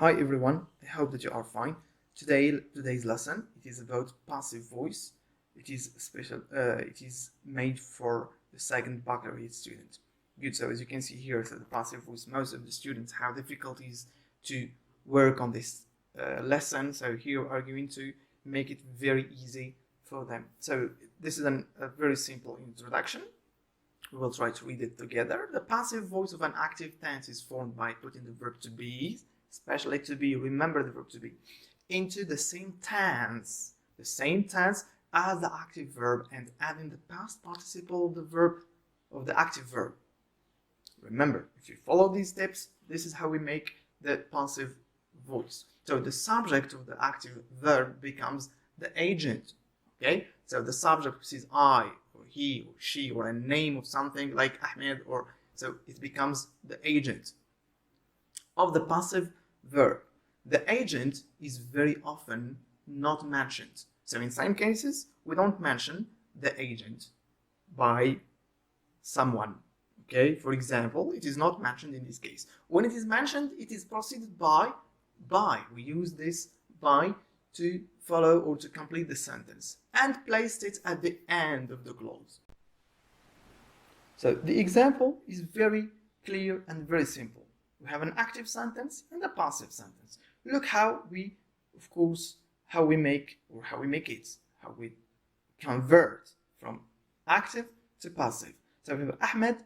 Hi everyone, I hope that you are fine. Today's lesson it is about passive voice. It is special. It is made for the second baccalaureate student. Good. So as you can see here, so the passive voice. Most of the students have difficulties to work on this lesson. So here we are going to make it very easy for them. So this is a very simple introduction. We will try to read it together. The passive voice of an active tense is formed by putting the verb to be, especially to be, remember the verb to be, into the same tense as the active verb and adding the past participle of the verb of the active verb. Remember, if you follow these steps, this is how we make the passive voice. So the subject of the active verb becomes the agent. Okay, so the subject is I, or he, or she, or a name of something like Ahmed, or so it becomes the agent of the passive verb. The agent is very often not mentioned. So in some cases, we don't mention the agent by someone. Okay, for example, it is not mentioned in this case. When it is mentioned, it is preceded by. We use this by to follow or to complete the sentence and placed it at the end of the clause. So the example is very clear and very simple. We have an active sentence and a passive sentence. Look how we, of course, how we make it, how we convert from active to passive. So we have Ahmed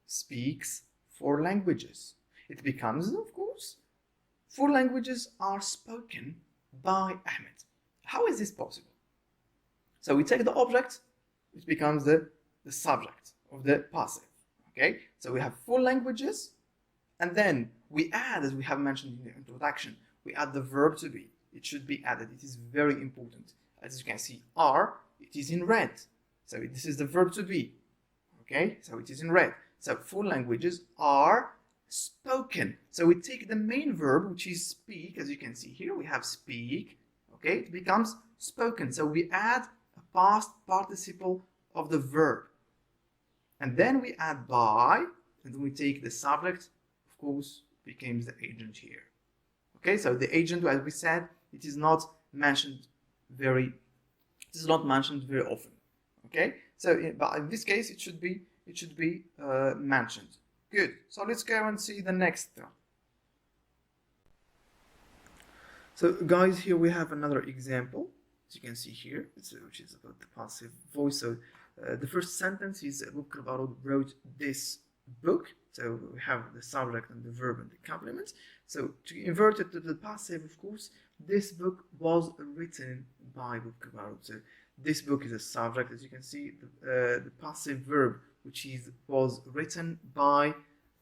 speaks 4 languages. It becomes, of course, 4 languages are spoken by Ahmed. How is this possible? So we take the object, it becomes the subject of the passive. Okay, so we have 4 languages, and then we add, as we have mentioned in the introduction, we add the verb to be. It should be added. It is very important. As you can see, are, it is in red. So this is the verb to be. Okay, so it is in red. So 4 languages are spoken. So we take the main verb, which is speak. As you can see here, we have speak. Okay, it becomes spoken. So we add a past participle of the verb. And then we add by, and then we take the subject, of course, becomes the agent here. Okay, so the agent, as we said, it is not mentioned very often. Okay, so but in this case, it should be mentioned. Good. So let's go and see the next one. So guys, here we have another example, as you can see here, which is about the passive voice. So the first sentence is Abu Bakr wrote this book. So we have the subject and the verb and the complement. So to invert it to the passive, of course, this book was written by Abu Bakr. So this book is a subject, as you can see, the passive verb, which was written by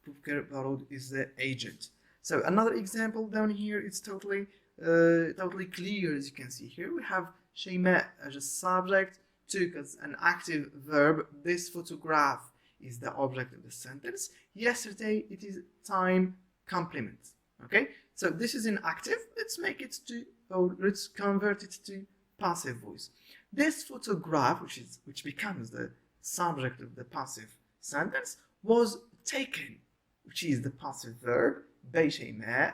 Abu Bakr is the agent. So another example down here, it's totally clear, as you can see here. We have Shayma as a subject, took as an active verb. This photograph is the object of the sentence. Yesterday, it is time complement. Okay, so this is in active. Let's make it to, or let's convert it to passive voice. This photograph, which becomes the subject of the passive sentence, was taken, which is the passive verb, by Shayma,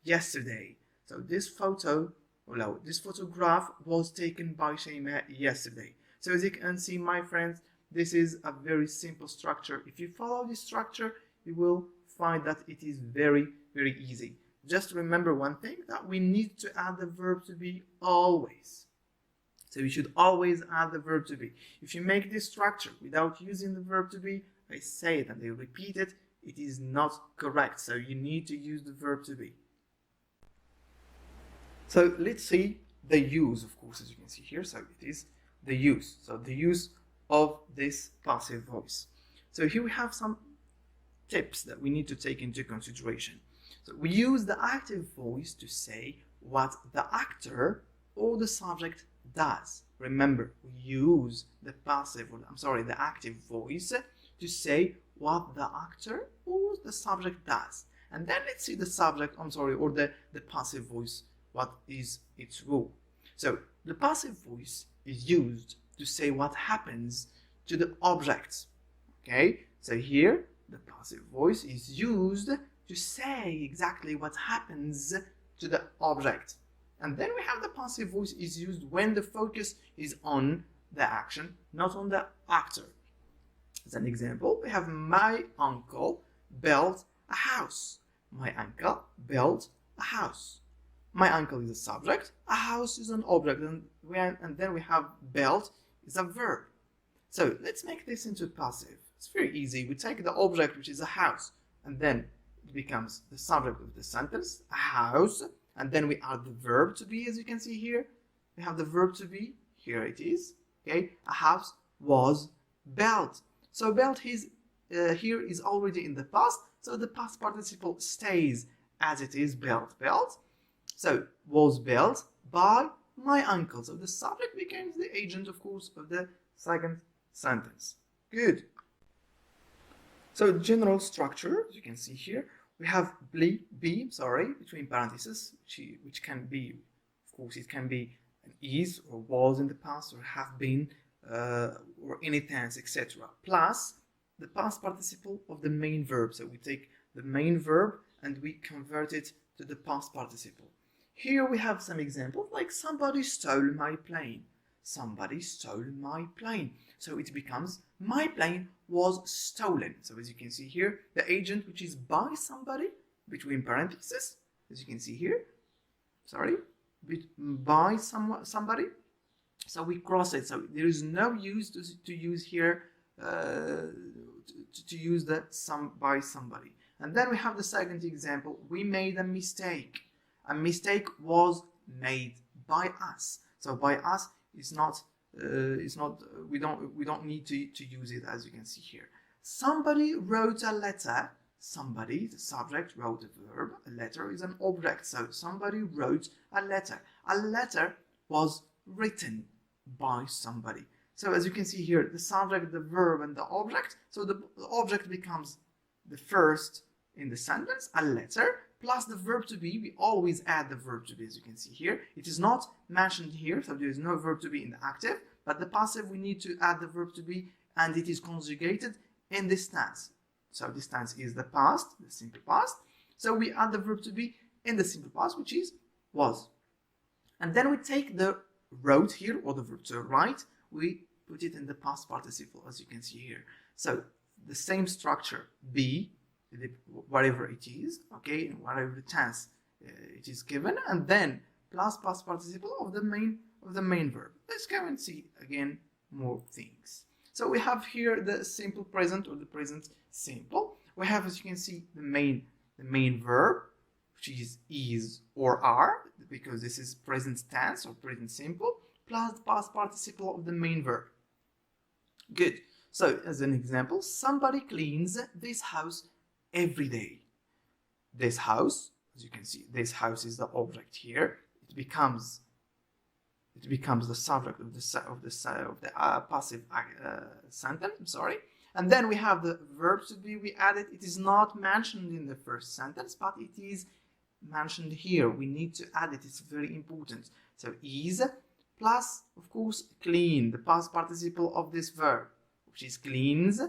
yesterday. So this photograph was taken by Shayma yesterday. So as you can see, my friends, this is a very simple structure. If you follow this structure, you will find that it is very, very easy. Just remember one thing, that we need to add the verb to be always. So you should always add the verb to be. If you make this structure without using the verb to be, I say it and I repeat it, it is not correct. So you need to use the verb to be. So let's see the use, of course, as you can see here. So it is the use. So the use of this passive voice. So here we have some tips that we need to take into consideration. So we use the active voice to say what the actor or the subject does. Remember, we use the active voice to say what the actor or the subject does. And then let's see the subject, or the passive voice, what is its role. So the passive voice is used to say what happens to the object. Okay, so here the passive voice is used to say exactly what happens to the object. And then we have the passive voice is used when the focus is on the action, not on the actor. As an example, we have my uncle built a house. My uncle built a house. My uncle is a subject, a house is an object, and then we have built is a verb. So let's make this into passive. It's very easy. We take the object, which is a house, and then it becomes the subject of the sentence, a house, and then we add the verb to be, as you can see here. We have the verb to be, here it is, okay? A house was built. So built here is already in the past, so the past participle stays as it is, built. So was built by my uncle. So the subject becomes the agent, of course, of the second sentence. Good. So general structure, as you can see here, we have be between parentheses, which can be, of course, it can be an is or was in the past or have been or any tense, etc. Plus the past participle of the main verb. So we take the main verb and we convert it to the past participle. Here we have some examples like somebody stole my plane. Somebody stole my plane. So it becomes my plane was stolen. So as you can see here, the agent which is by somebody between parentheses, as you can see here, by somebody. So we cross it. So there is no use to use here to use the by somebody. And then we have the second example. We made a mistake. A mistake was made by us. So by us is not we don't need to use it, as you can see here. Somebody wrote a letter. Somebody, the subject, wrote a verb. A letter is an object. So somebody wrote a letter. A letter was written by somebody. So as you can see here, the subject, the verb, and the object. So the object becomes the first in the sentence, a letter, plus the verb to be. We always add the verb to be, as you can see here. It is not mentioned here, so there is no verb to be in the active, but the passive, we need to add the verb to be, and it is conjugated in this tense. So this tense is the past, the simple past. So we add the verb to be in the simple past, which is was. And then we take the wrote here, or the verb to write, we put it in the past participle, as you can see here. So the same structure, be, whatever it is, okay, in whatever the tense it is given, and then plus past participle of the main verb. Let's go and see again more things. So we have here the simple present or the present simple. We have, as you can see, the main verb, which is or are, because this is present tense or present simple, plus the past participle of the main verb. Good. So as an example, somebody cleans this house every day. This house, as you can see, this house is the object here. It becomes the subject of the passive sentence. And then we have the verb to be. We added. It is not mentioned in the first sentence, but it is mentioned here. We need to add it. It's very important. So is plus, of course, clean, the past participle of this verb, which is cleans.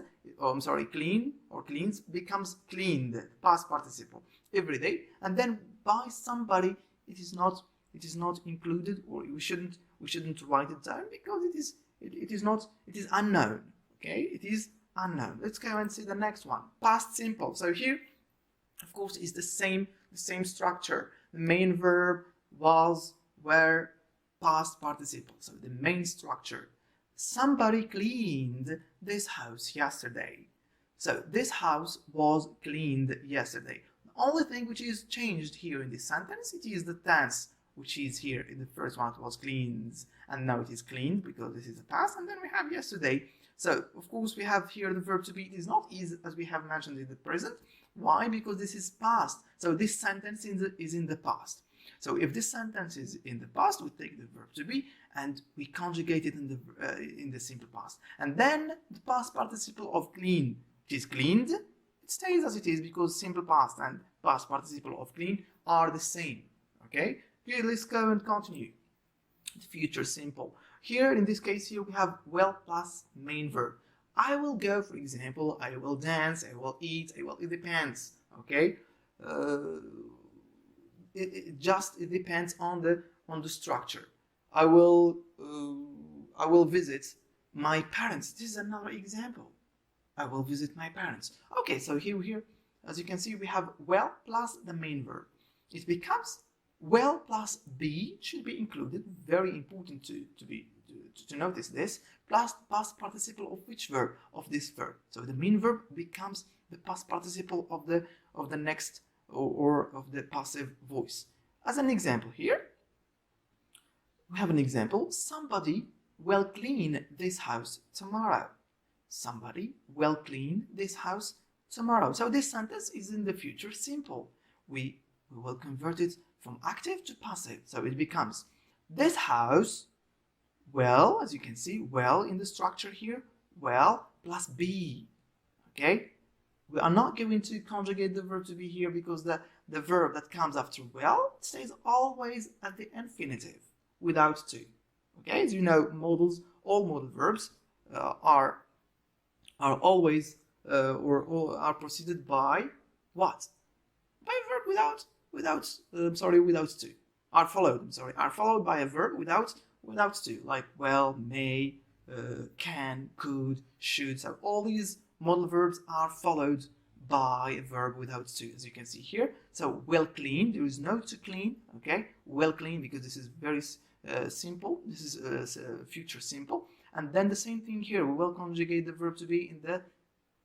Clean or cleans becomes cleaned, past participle, every day. And then by somebody, it is not included, or we shouldn't write it down because it is unknown. Okay, it is unknown. Let's go and see the next one. Past simple. So here, of course, is the same structure. The main verb, was, were, past participle. So the main structure. Somebody cleaned this house yesterday. So this house was cleaned yesterday. The only thing which is changed here in this sentence, it is the tense, which is here in the first one. It was cleans, and now it is cleaned because this is the past, and then we have yesterday. So of course we have here the verb to be. It is not is as we have mentioned in the present. Why? Because this is past. So this sentence is in the past. So if this sentence is in the past, we take the verb to be and we conjugate it in the simple past. And then the past participle of clean, which is cleaned, it stays as it is because simple past and past participle of clean are the same. Okay? Okay, let's go and continue. The future simple. Here, in this case here, we have will plus main verb. I will go, for example, I will dance, I will eat, it depends. Okay? uh, it depends on the structure. I will visit my parents. This is another example. I will visit my parents. Okay, so here, as you can see, we have well plus the main verb. It becomes well plus be should be included. Very important to notice this. Plus past participle of which verb? Of this verb. So the main verb becomes the past participle of the next or of the passive voice. As an example here, we have an example. Somebody will clean this house tomorrow. Somebody will clean this house tomorrow. So this sentence is in the future simple. We will convert it from active to passive. So it becomes this house will, as you can see, well in the structure here, well plus be. Okay? We are not going to conjugate the verb to be here because the verb that comes after well stays always at the infinitive without to. Okay, as you know, all modal verbs are always or are preceded by what? By a verb without to. Are followed by a verb without to, like well, may, can, could, should. So all these modal verbs are followed by a verb without to, as you can see here. So well clean, there is no to clean. Okay, well clean because this is very simple. This is future simple. And then the same thing here. We will conjugate the verb to be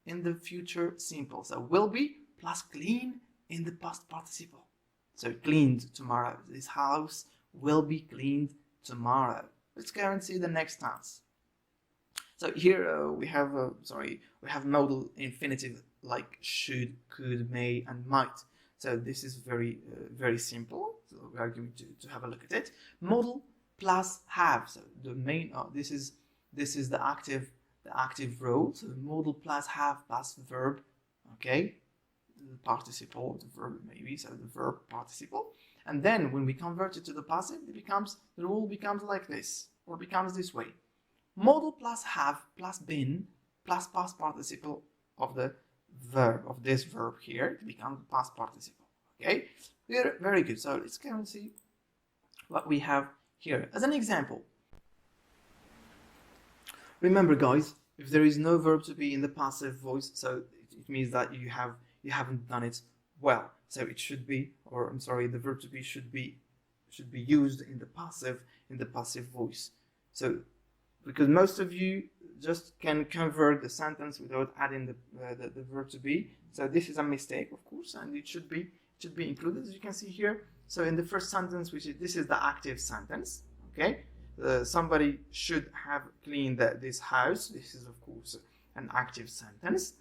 in the future simple. So will be plus clean in the past participle. So cleaned tomorrow. This house will be cleaned tomorrow. Let's go and see the next tense. So here we have modal infinitive like should, could, may, and might. So this is very simple. So we are going to have a look at it. Modal plus have. So the main this is the active role. So modal plus have plus verb. Okay, the participle, the verb maybe. So the verb participle. And then when we convert it to the passive, the rule becomes like this, or becomes this way. Modal plus have plus been plus past participle of the verb, of this verb here, it becomes past participle. Okay, very good. So let's go and see what we have here as an example. Remember, guys, if there is no verb to be in the passive voice, so it means that you haven't done it well. So it should be, or I'm sorry, the verb to be should be used in the passive voice. So because most of you just can convert the sentence without adding the verb to be. So this is a mistake, of course, and it should be included, as you can see here. So in the first sentence, this is the active sentence. Okay, somebody should have cleaned this house. This is of course an active sentence,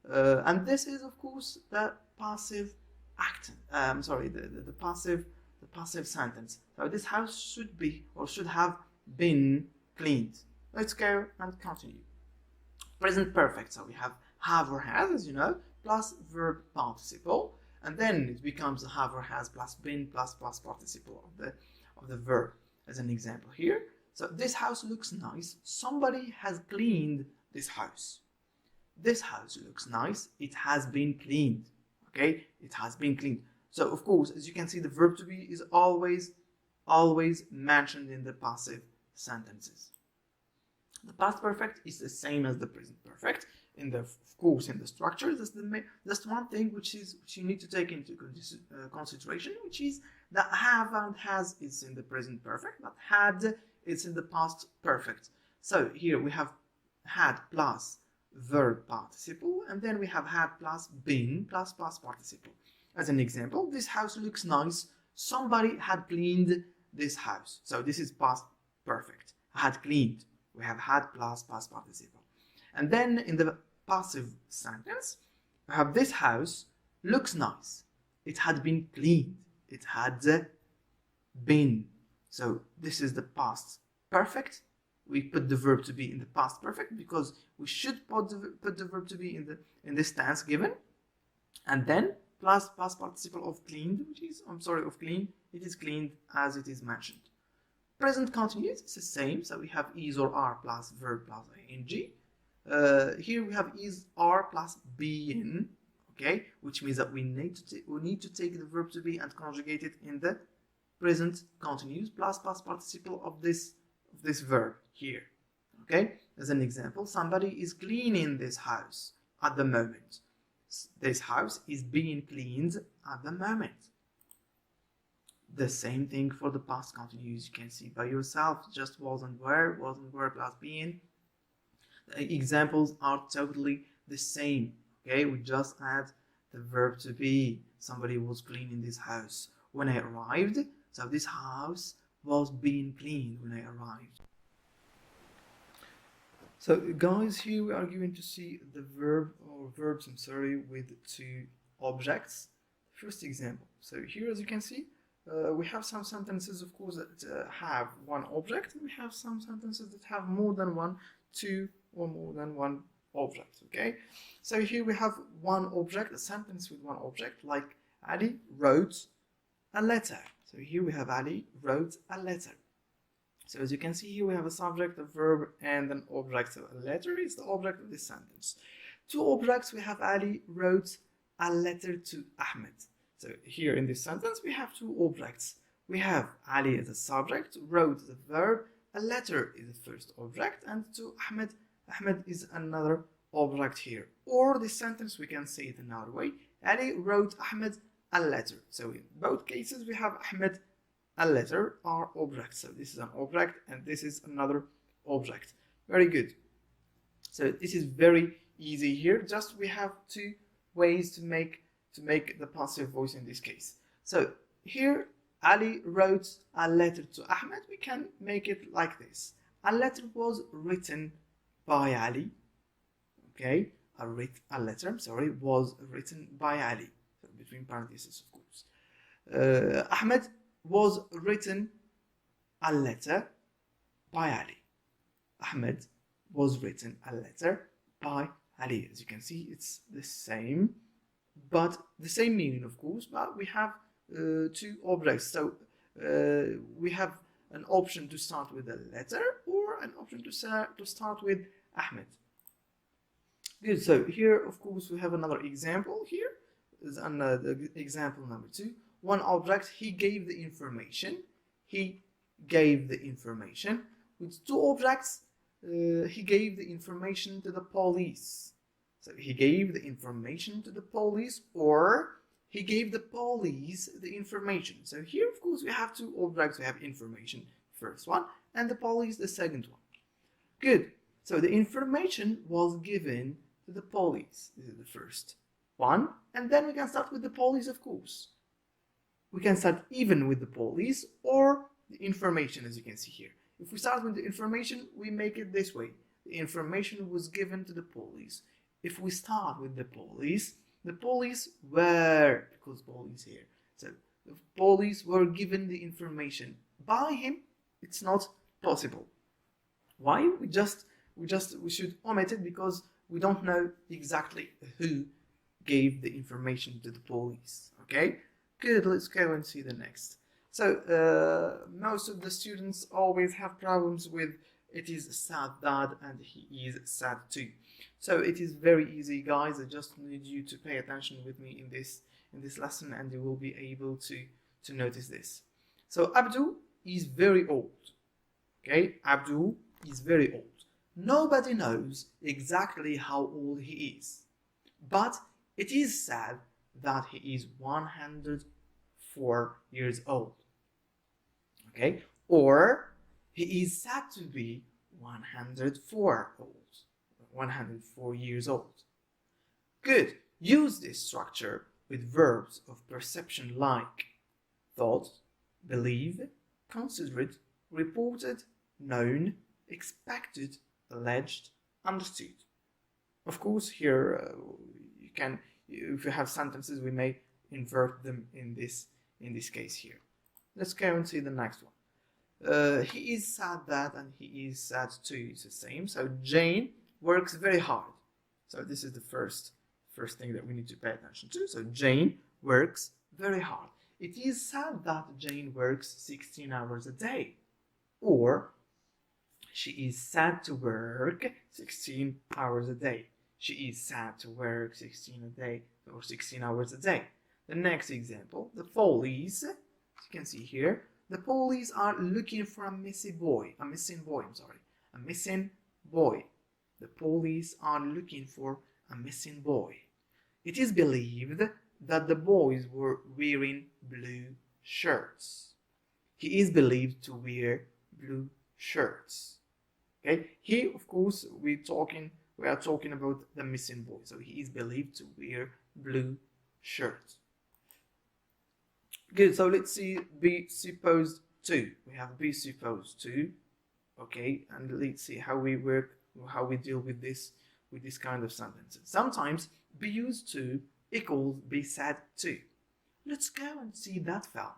and this is of course the passive act. The passive sentence. So this house should be or should have been cleaned. Let's go and continue. Present perfect. So we have or has, as you know, plus verb participle, and then it becomes a have or has plus been plus participle of the verb. As an example here. So this house looks nice. Somebody has cleaned this house. This house looks nice. It has been cleaned. Okay, it has been cleaned. So of course, as you can see, the verb to be is always mentioned in the passive sentences. The past perfect is the same as the present perfect. Of course, in the structure, that's one thing which you need to take into consideration, which is that have and has is in the present perfect, but had is in the past perfect. So here we have had plus verb participle, and then we have had plus been plus past participle. As an example, this house looks nice. Somebody had cleaned this house. So this is past perfect. Had cleaned. We have had plus past participle. And then in the passive sentence, we have this house looks nice. It had been cleaned. It had been. So this is the past perfect. We put the verb to be in the past perfect because we should put the verb to be in this tense given. And then plus past participle of cleaned, of clean. It is cleaned as it is mentioned. Present continuous is the same. So we have is or are plus verb plus ing. Here we have is, are plus being. Okay, which means that we need to take the verb to be and conjugate it in the present continuous plus past participle of this verb here. Okay, as an example, somebody is cleaning this house at the moment. This house is being cleaned at the moment. The same thing for the past continuous. You can see by yourself, just was and were plus being. The examples are totally the same. Okay, we just add the verb to be. Somebody was cleaning this house when I arrived. So this house was being cleaned when I arrived. So guys, here we are going to see the verbs, with two objects. First example. So here, as you can see, we have some sentences, of course, that have one object, and we have some sentences that have more than one, two or more than one object. Okay, so here we have one object, a sentence with one object, like Ali wrote a letter. So here we have Ali wrote a letter. So as you can see here, we have a subject, a verb, and an object. So a letter is the object of this sentence. Two objects, we have Ali wrote a letter to Ahmed. So here in this sentence, we have two objects. We have Ali as a subject, wrote the verb, a letter is the first object, and to Ahmed, Ahmed is another object here. Or this sentence, we can say it another way. Ali wrote Ahmed a letter. So in both cases, we have Ahmed, a letter are objects. So this is an object and this is another object. Very good. So this is very easy here. Just we have two ways to make the passive voice in this case. So here Ali wrote a letter to Ahmed. We can make it like this. A letter was written by Ali. Okay, a letter, was written by Ali. So between parentheses, of course. Ahmed was written a letter by Ali. Ahmed was written a letter by Ali. As you can see, it's the same, but the same meaning, of course, but we have two objects. So we have an option to start with a letter or an option to start with Ahmed. Good, so here, of course, we have another example here. Is another example number 2. One object, he gave the information. He gave the information. With two objects, he gave the information to the police. So he gave the information to the police, or he gave the police the information. So here, of course, we have two objects. We have information, first one, and the police, the second one. Good. So the information was given to the police. This is the first one. And then we can start with the police, of course. We can start even with the police or the information, as you can see here. If we start with the information, we make it this way. The information was given to the police. If we start with the police were, because police here. So the police were given the information by him. It's not possible. Why? We should omit it because we don't know exactly who gave the information to the police. Okay? Good, let's go and see the next. So, most of the students always have problems with it is sad that and he is sad too. So it is very easy, guys. I just need you to pay attention with me in this lesson, and you will be able to notice this. So Abdul is very old. Okay, Abdul is very old. Nobody knows exactly how old he is, but it is said that he is 104 years old. Okay, or he is said to be 104 years old. Good. Use this structure with verbs of perception like thought, believe, considered, reported, known, expected, alleged, understood. Of course, here you can, if you have sentences, we may invert them in this case here. Let's go and see the next one. He is sad that and he is sad too. It's the same. So Jane works very hard. So this is the first thing that we need to pay attention to. So Jane works very hard. It is sad that Jane works 16 hours a day. Or she is sad to work 16 hours a day. She is sad to work 16 a day. or 16 hours a day. The next example, the police, as you can see here, the police are looking for a missing boy. The police are looking for a missing boy. It is believed that the boys were wearing blue shirts. He is believed to wear blue shirts. Okay, here of course we are talking about the missing boy. So he is believed to wear blue shirts. Good, so let's see be supposed to. We have be supposed to. Okay, and let's see how we deal with this kind of sentences. Sometimes be used to equals be said to. Let's go and see that film.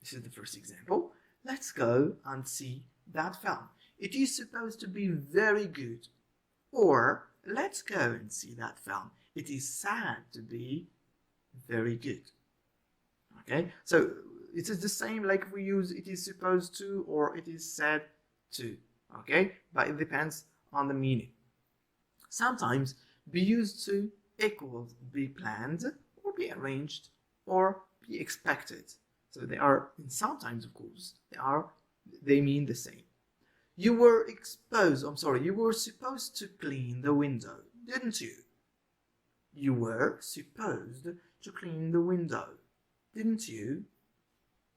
This is the first example. Let's go and see that film. It is supposed to be very good. Or let's go and see that film. It is said to be very good. Okay, so it is the same like we use it is supposed to or it is said to. Okay, but it depends on the meaning. Sometimes be used to equals be planned or be arranged or be expected. So they are, and sometimes of course they mean the same. You were supposed to clean the window, didn't you? You were supposed to clean the window, didn't you?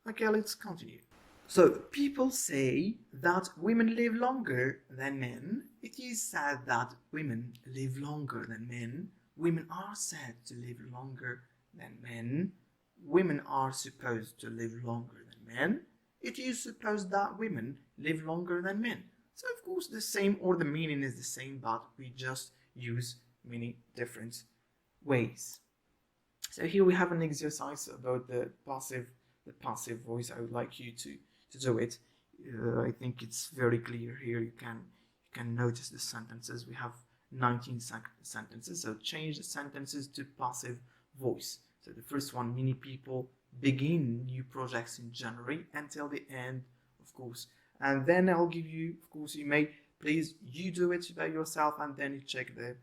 Okay, let's continue. So, people say that women live longer than men. It is said that women live longer than men. Women are said to live longer than men. Women are supposed to live longer than men. It is supposed that women live longer than men. So, of course, the same or the meaning is the same, but we just use many different ways. So here we have an exercise about the passive voice. I would like you to do it. I think it's very clear here. You can notice the sentences. We have 19 sentences. So change the sentences to passive voice. So the first one, many people begin new projects in January until the end, of course. And then I'll give you, of course, you do it by yourself and then you check the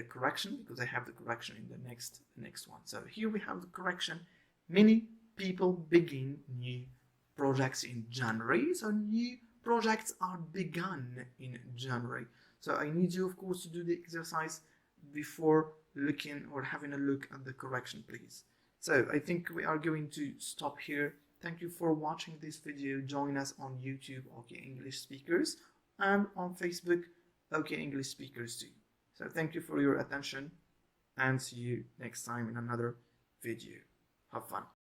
correction, because I have the correction in the next one. So here we have the correction. Many people begin new projects in January. So new projects are begun in January. So I need you, of course, to do the exercise before looking or having a look at the correction, please. So I think we are going to stop here. Thank you for watching this video. Join us on YouTube, OK English Speakers, and on Facebook, OK English Speakers too. So thank you for your attention and see you next time in another video. Have fun.